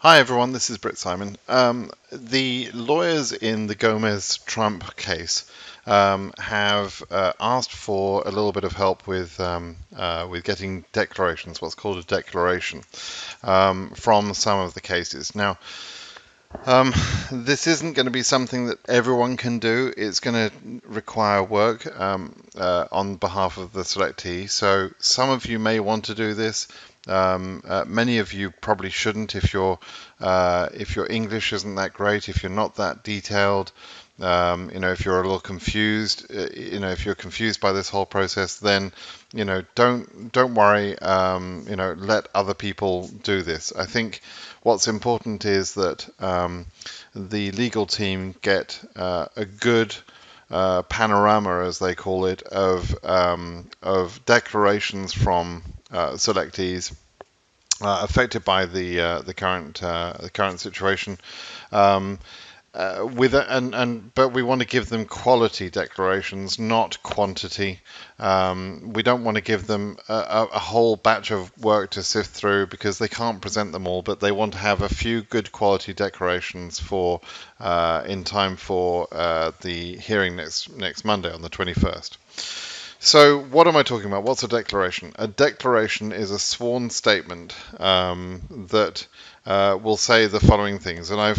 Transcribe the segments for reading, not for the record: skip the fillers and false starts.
Hi everyone, this is BritSimon. The lawyers in the Gomez-Trump case have asked for a little bit of help with getting declarations, what's called a declaration, from some of the cases. Now, this isn't going to be something that everyone can do. It's going to require work on behalf of the selectee. So some of you may want to do this. Many of you probably shouldn't if your English isn't that great, if you're not that detailed. If you're a little confused, if you're confused by this whole process, then, don't worry. Let other people do this. I think what's important is that the legal team get a good panorama, as they call it, of declarations from selectees affected by the current situation. But we want to give them quality declarations, not quantity. We don't want to give them a whole batch of work to sift through because they can't present them all. But they want to have a few good quality declarations for in time for the hearing next Monday on the 21st. So what am I talking about? What's a declaration? A declaration is a sworn statement that will say the following things. And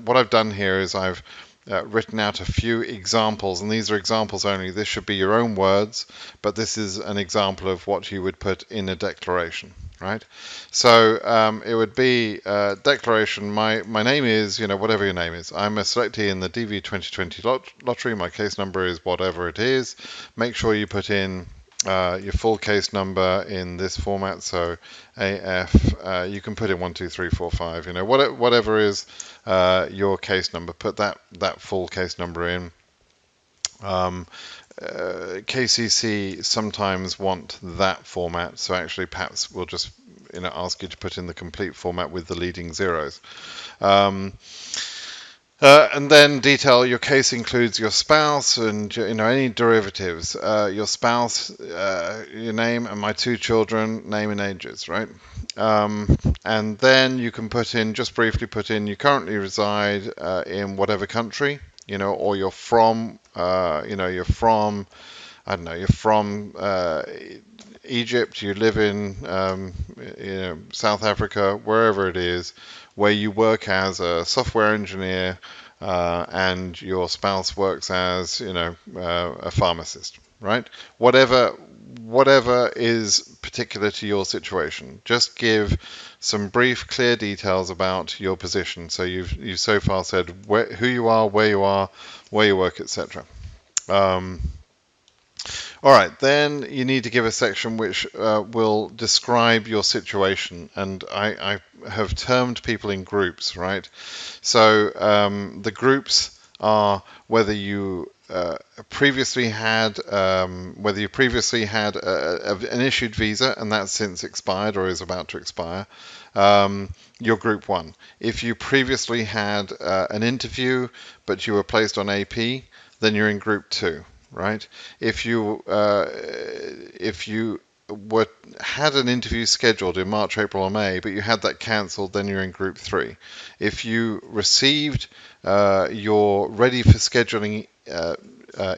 what I've done here is I've written out a few examples, and these are examples only. This should be your own words, but this is an example of what you would put in a declaration, right? So it would be declaration. My name is, whatever your name is. I'm a selectee in the DV 2020 lottery. My case number is whatever it is. Make sure you put in your full case number in this format. So AF, you can put in 1, 2, 3, 4, 5. Whatever is your case number. Put that full case number in. KCC sometimes want that format, so actually perhaps we'll just ask you to put in the complete format with the leading zeros. And then detail your case includes your spouse and any derivatives, your spouse, your name, and my 2 children, name and ages, right? And then you can just briefly put in you currently reside in whatever country, or you're from, you're from Egypt, you live in South Africa, wherever it is, where you work as a software engineer, and your spouse works as a pharmacist, right? Whatever is particular to your situation, just give some brief, clear details about your position. So you've so far said who you are, where you work, etc. All right, then you need to give a section which will describe your situation, and I have termed people in groups, right? So the groups are whether you previously had an issued visa and that's since expired or is about to expire. You're group 1. If you previously had an interview but you were placed on AP, then you're in group 2. Right? If you had an interview scheduled in March, April, or May, but you had that cancelled, then you're in group 3. If you received your ready for scheduling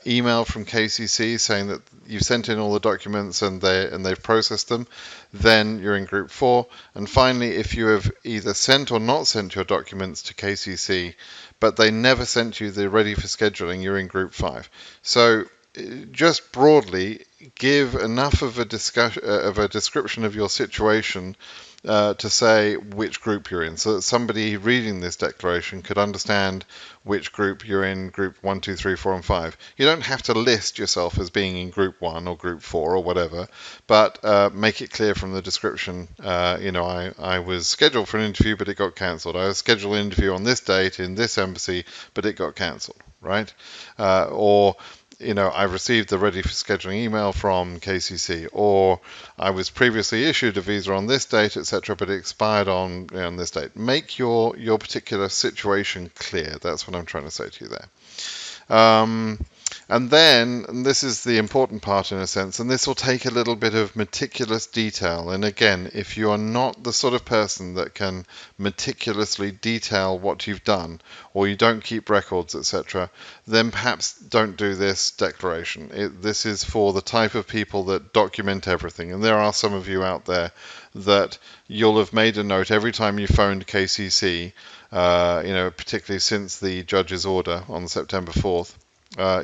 email from KCC saying that you've sent in all the documents and they've processed them, then you're in group 4. And finally, if you have either sent or not sent your documents to KCC, but they never sent you the ready for scheduling, you're in group 5. So just broadly, give enough of a description of your situation to say which group you're in, so that somebody reading this declaration could understand which group you're in, group 1, 2, 3, 4, and 5. You don't have to list yourself as being in group 1 or group 4 or whatever, but make it clear from the description, I was scheduled for an interview, but it got cancelled. I was scheduled an interview on this date in this embassy, but it got cancelled, right? Or I received the ready for scheduling email from KCC, or I was previously issued a visa on this date, etc., but it expired on this date. Make your particular situation clear. That's what I'm trying to say to you there. And then, and this is the important part in a sense, and this will take a little bit of meticulous detail. And again, if you are not the sort of person that can meticulously detail what you've done, or you don't keep records, etc., then perhaps don't do this declaration. This is for the type of people that document everything. And there are some of you out there that you'll have made a note every time you phoned KCC, particularly since the judge's order on September 4th.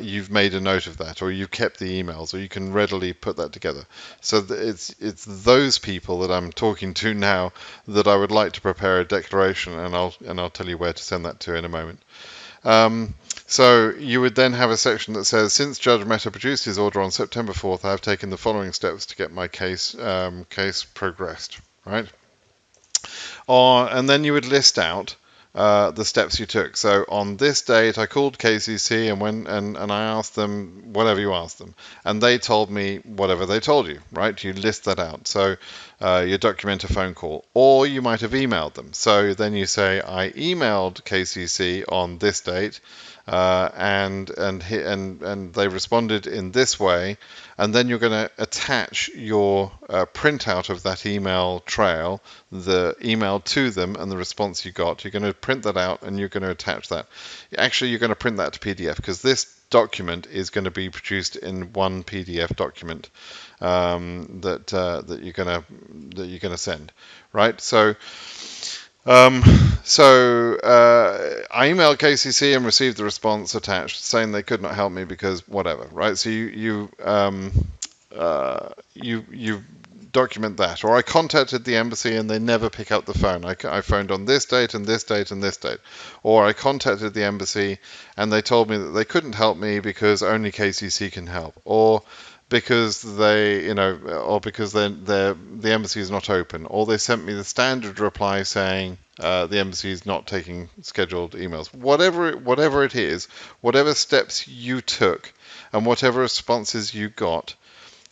You've made a note of that, or you've kept the emails, or you can readily put that together. So it's those people that I'm talking to now that I would like to prepare a declaration, and I'll tell you where to send that to in a moment. So you would then have a section that says, since Judge Mehta produced his order on September 4th, I have taken the following steps to get my case progressed, right? And then you would list out the steps you took. So on this date, I called KCC and I asked them whatever you asked them, and they told me whatever they told you. Right? You list that out. So you document a phone call, or you might have emailed them. So then you say, I emailed KCC on this date. And they responded in this way, and then you're going to attach your printout of that email trail, the email to them, and the response you got. You're going to print that out, and you're going to attach that. Actually, you're going to print that to PDF, because this document is going to be produced in one PDF document that you're going to send, right? So. I emailed KCC and received the response attached saying they could not help me because whatever, right? So you document that. Or I contacted the embassy and they never pick up the phone. I phoned on this date and this date and this date. Or I contacted the embassy and they told me that they couldn't help me because only KCC can help. Or because the embassy is not open, or they sent me the standard reply saying the embassy is not taking scheduled emails. Whatever it is, whatever steps you took, and whatever responses you got,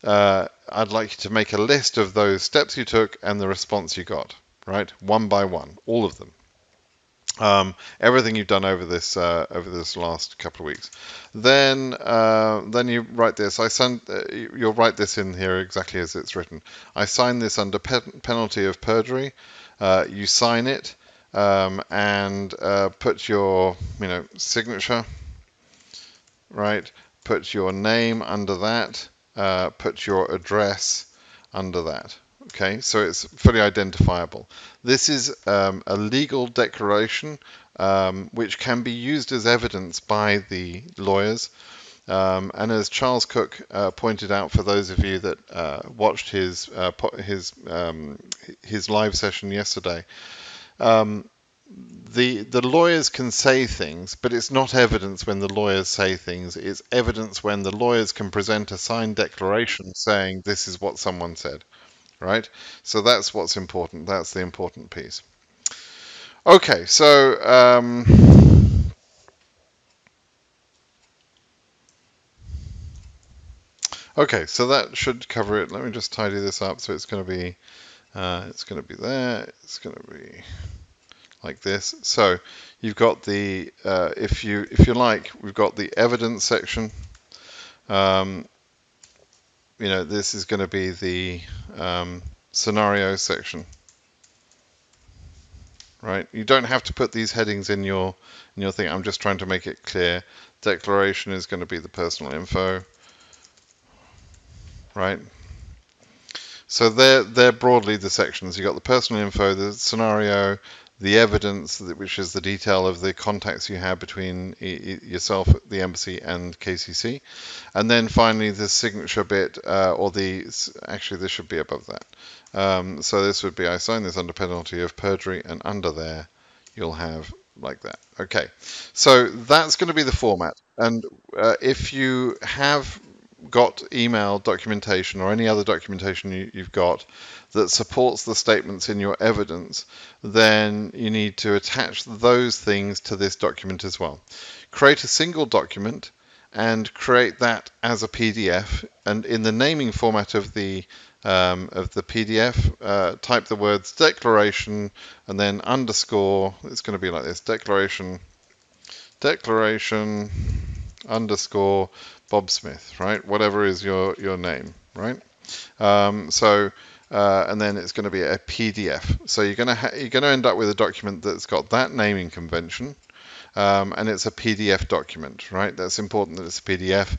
I'd like you to make a list of those steps you took and the response you got, right? One by one, all of them. Everything you've done over this last couple of weeks. Then you write this. You'll write this in here exactly as it's written. I sign this under penalty of perjury. You sign it and put your signature. Right. Put your name under that. Put your address under that. Okay, so it's fully identifiable. This is a legal declaration which can be used as evidence by the lawyers. And as Charles Cook pointed out, for those of you that watched his live session yesterday, the lawyers can say things, but it's not evidence when the lawyers say things. It's evidence when the lawyers can present a signed declaration saying this is what someone said. Right? So that's what's important. That's the important piece. Okay, so that should cover it. Let me just tidy this up. So it's going to be there. It's going to be like this. So you've got the if you like, we've got the evidence section. This is going to be the scenario section. Right? You don't have to put these headings in your thing. I'm just trying to make it clear. Declaration is going to be the personal info. Right? So they're broadly the sections. You've got the personal info, the scenario, the evidence, which is the detail of the contacts you have between yourself, the embassy, and KCC. And then finally the signature bit, actually this should be above that. So this would be, I sign this under penalty of perjury, and under there you'll have like that. Okay, so that's going to be the format. And if you have got email documentation or any other documentation you've got that supports the statements in your evidence, then you need to attach those things to this document as well. Create a single document and create that as a PDF, and in the naming format of the PDF, type the words declaration and then underscore. It's going to be like this: declaration underscore Bob Smith, right? Whatever is your name, right? And then it's going to be a PDF. So you're going to end up with a document that's got that naming convention. And it's a PDF document, right? That's important that it's a PDF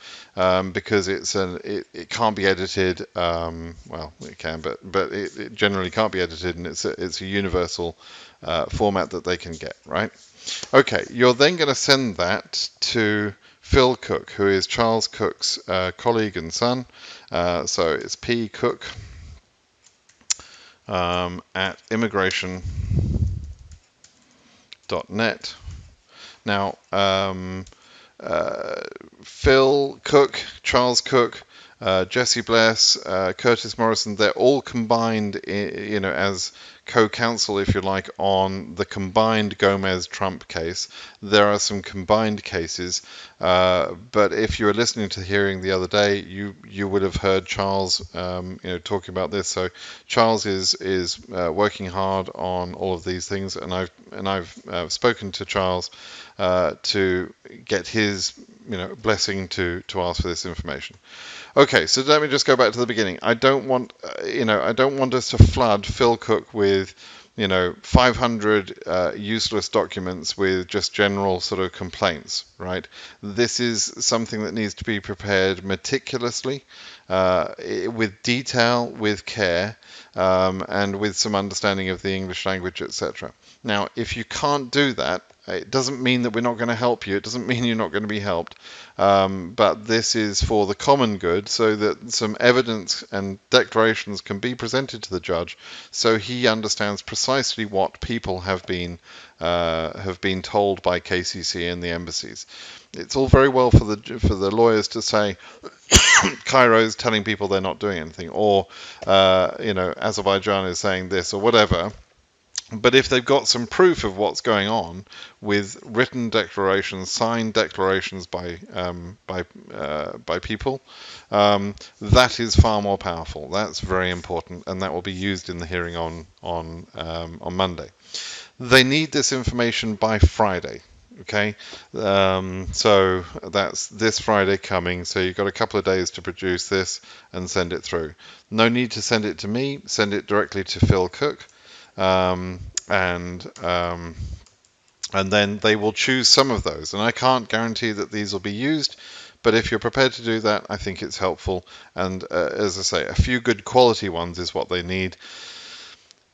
because it can't be edited. Well, it can, but it generally can't be edited, and it's a universal format that they can get, right? Okay, you're then going to send that to Phil Cook, who is Charles Cook's colleague and son. So it's pkuck at immigration.net. Now, Phil Cook, Charles Cook, Jesse Bless, Curtis Morrison, they're all combined, as co-counsel, if you like, on the combined Gomez-Trump case. There are some combined cases, but if you were listening to the hearing the other day, you would have heard Charles, talking about this. So Charles is working hard on all of these things, and I've spoken to Charles to get his blessing to ask for this information. Okay, so let me just go back to the beginning. I don't want us to flood Phil Cook with 500 useless documents with just general sort of complaints, right? This is something that needs to be prepared meticulously, with detail, with care, and with some understanding of the English language, etc. Now, if you can't do that, it doesn't mean that we're not going to help you. It doesn't mean you're not going to be helped. But this is for the common good, so that some evidence and declarations can be presented to the judge, so he understands precisely what people have been told by KCC and the embassies. It's all very well for the lawyers to say Cairo's telling people they're not doing anything, or Azerbaijan is saying this or whatever. But if they've got some proof of what's going on with written declarations, signed declarations by people, that is far more powerful. That's very important, and that will be used in the hearing on Monday. They need this information by Friday. Okay, so that's this Friday coming. So you've got a couple of days to produce this and send it through. No need to send it to me. Send it directly to Phil Cook. And then they will choose some of those. And I can't guarantee that these will be used, but if you're prepared to do that, I think it's helpful. And as I say, a few good quality ones is what they need.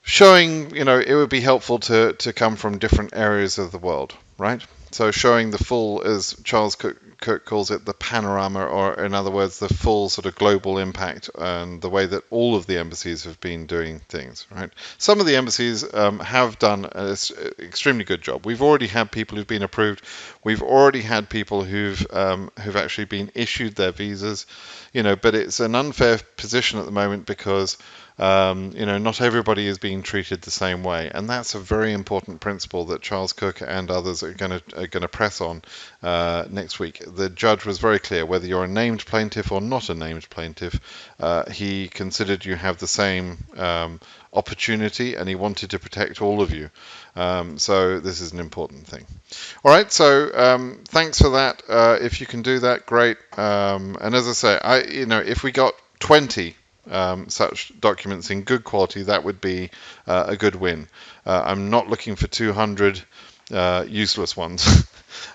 Showing, it would be helpful to come from different areas of the world, right? So showing the full, as Charles Cook calls it, the panorama, or in other words, the full sort of global impact and the way that all of the embassies have been doing things, right? Some of the embassies have done an extremely good job. We've already had people who've been approved. We've already had people who've actually been issued their visas, but it's an unfair position at the moment because not everybody is being treated the same way, and that's a very important principle that Charles Cook and others are going to press on next week. The judge was very clear: whether you're a named plaintiff or not a named plaintiff, he considered you have the same opportunity, and he wanted to protect all of you. So this is an important thing. All right, so thanks for that. If you can do that, great. And as I say, if we got 20 such documents in good quality, that would be a good win. I'm not looking for 200 useless ones.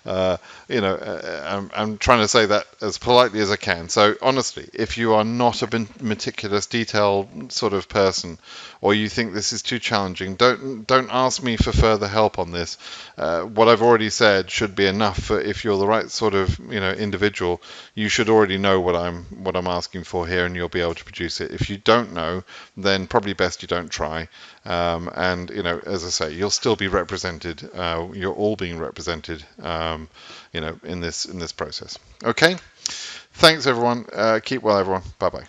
I'm trying to say that as politely as I can. So honestly, if you are not a meticulous, detailed sort of person, or you think this is too challenging, don't ask me for further help on this. What I've already said should be enough. For if you're the right sort of individual, you should already know what I'm asking for here, and you'll be able to produce it. If you don't know, then probably best you don't try. And as I say, you'll still be represented. You're all being represented. In this process. Okay. Thanks everyone. Keep well, everyone. Bye bye.